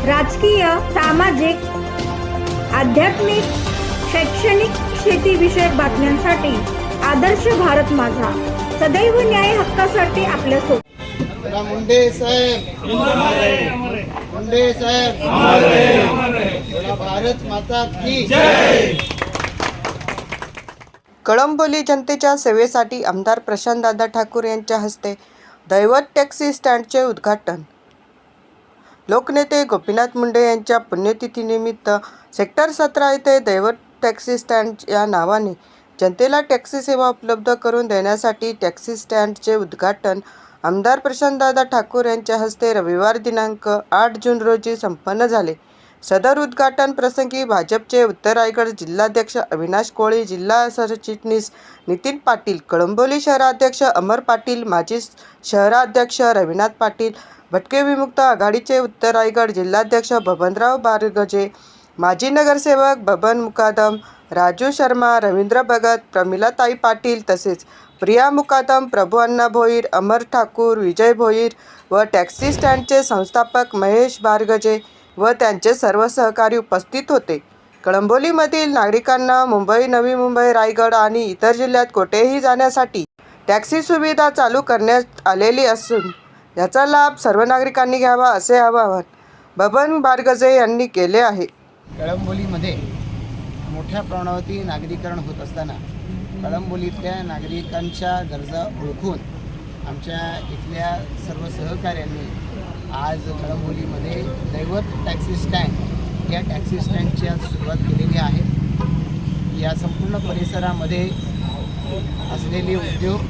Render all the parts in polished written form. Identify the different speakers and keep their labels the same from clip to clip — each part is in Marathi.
Speaker 1: राजकीय, सामाजिक, आध्यात्मिक, शैक्षणिक, शेतीविषयक बातम्यांसाठी आदर्श भारत माझा सदैव न्याय हक्कासाठी आपल्यासोबत।
Speaker 2: मुंडे साहेब मुंडे साहेब भारत माता की जय।
Speaker 3: कळंबोली जनतेच्या सेवेसाठी आमदार प्रशांतदादा ठाकूर यांच्या हस्ते दैवत टॅक्सी स्टँडचे उद्घाटन। लोकनेते गोपीनाथ मुंडे यांच्या पुण्यतिथीनिमित्त सेक्टर 17 येथे दैवत टॅक्सी स्टँड या नावाने जनतेला टॅक्सी सेवा उपलब्ध करून देण्यासाठी टॅक्सी स्टँडचे उद्घाटन आमदार प्रशांतदादा ठाकूर यांच्या हस्ते रविवार दिनांक 8 जून रोजी संपन्न झाले। सदर उद्घाटन प्रसंगी भाजपचे उत्तर रायगड जिल्हाध्यक्ष अविनाश कोळी, जिल्हा सरचिटणीस नितीन पाटील, कळंबोली शहराध्यक्ष अमर पाटील, माजी शहराध्यक्ष रविनाथ पाटील, भटके विमुक्त आघाडीचे उत्तर रायगड जिल्हाध्यक्ष बबनराव बारगजे, माजी नगरसेवक बबन मुकादम, राजू शर्मा, रवींद्र भगत, प्रमिलाताई पाटील तसेच प्रिया मुकादम, प्रभू अण्णा भोईर, अमर ठाकूर, विजय भोईर व टॅक्सी स्टँडचे संस्थापक महेश बारगजे व त्यांचे सर्व सहकारी उपस्थित होते। कळंबोलीमधील नागरिकांना मुंबई, नवी मुंबई, रायगड आणि इतर जिल्ह्यात कोठेही जाण्यासाठी टॅक्सी सुविधा चालू करण्यात आलेली असून याचा लाभ सर्व नागरिकांनी घ्यावा असे आवाहन बबन बारगजे यांनी केले आहे।
Speaker 2: कळंबोलीमध्ये मोठ्या प्रमाणावरती नागरीकरण होत असताना कळंबोलीतल्या नागरिकांच्या गरजा ओळखून आमच्या इथल्या सर्व सहकाऱ्यांनी आज कळंबोलीमध्ये दैवत टॅक्सी स्टँड या टॅक्सी स्टँडची आज सुरुवात केलेली आहे। या संपूर्ण परिसरामध्ये असलेले उद्योग,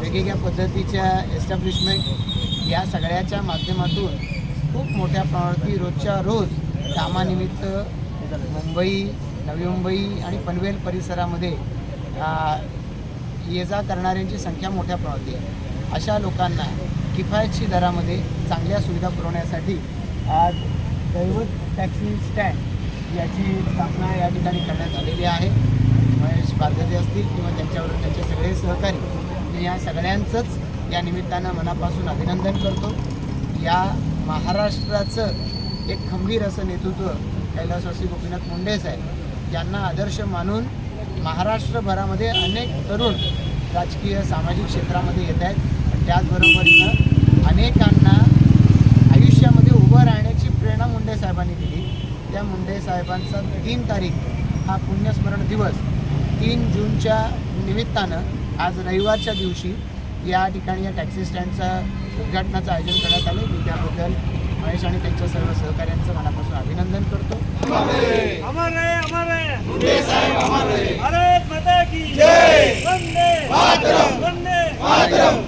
Speaker 2: वेगवेगळ्या पद्धतीच्या एस्टॅब्लिशमेंट या सगळ्याच्या माध्यमातून खूप मोठ्या प्रमाणावरती रोजच्या रोज कामानिमित्त मुंबई, नवी मुंबई आणि पनवेल परिसरामध्ये ये जा करणाऱ्यांची संख्या मोठ्या प्रमाणावरती आहे। अशा लोकांना किफायतशीर दरामध्ये चांगल्या सुविधा पुरवण्यासाठी आज दैवत टॅक्सी स्टँड याची स्थापना या ठिकाणी करण्यात आलेली आहे। महेश बारगजे असतील किंवा त्यांच्यावर त्यांचे सगळे सहकारी, मी या सगळ्यांचंच या निमित्तानं मनापासून अभिनंदन करतो। या महाराष्ट्राचं एक खंबीर असं नेतृत्व कैलासवासी गोपीनाथ मुंडे साहेब यांना आदर्श मानून महाराष्ट्रभरामध्ये अनेक तरुण राजकीय, सामाजिक क्षेत्रामध्ये येत आहेत। पण त्याचबरोबरीनं अनेकांना आयुष्यामध्ये उभं राहण्याची प्रेरणा मुंडे साहेबांनी दिली। त्या मुंडे साहेबांचा 3 तारीख हा पुण्यस्मरण दिवस 3 जूनच्या निमित्तानं आज रविवारच्या दिवशी या ठिकाणी या टॅक्सी स्टँडचा उद्घाटनाचं आयोजन करण्यात आलं। मी त्याबद्दल महेश आणि त्यांच्या सर्व सहकाऱ्यांचं मनापासून अभिनंदन करतो।
Speaker 4: भारत माता की जय। वंदे मातरम।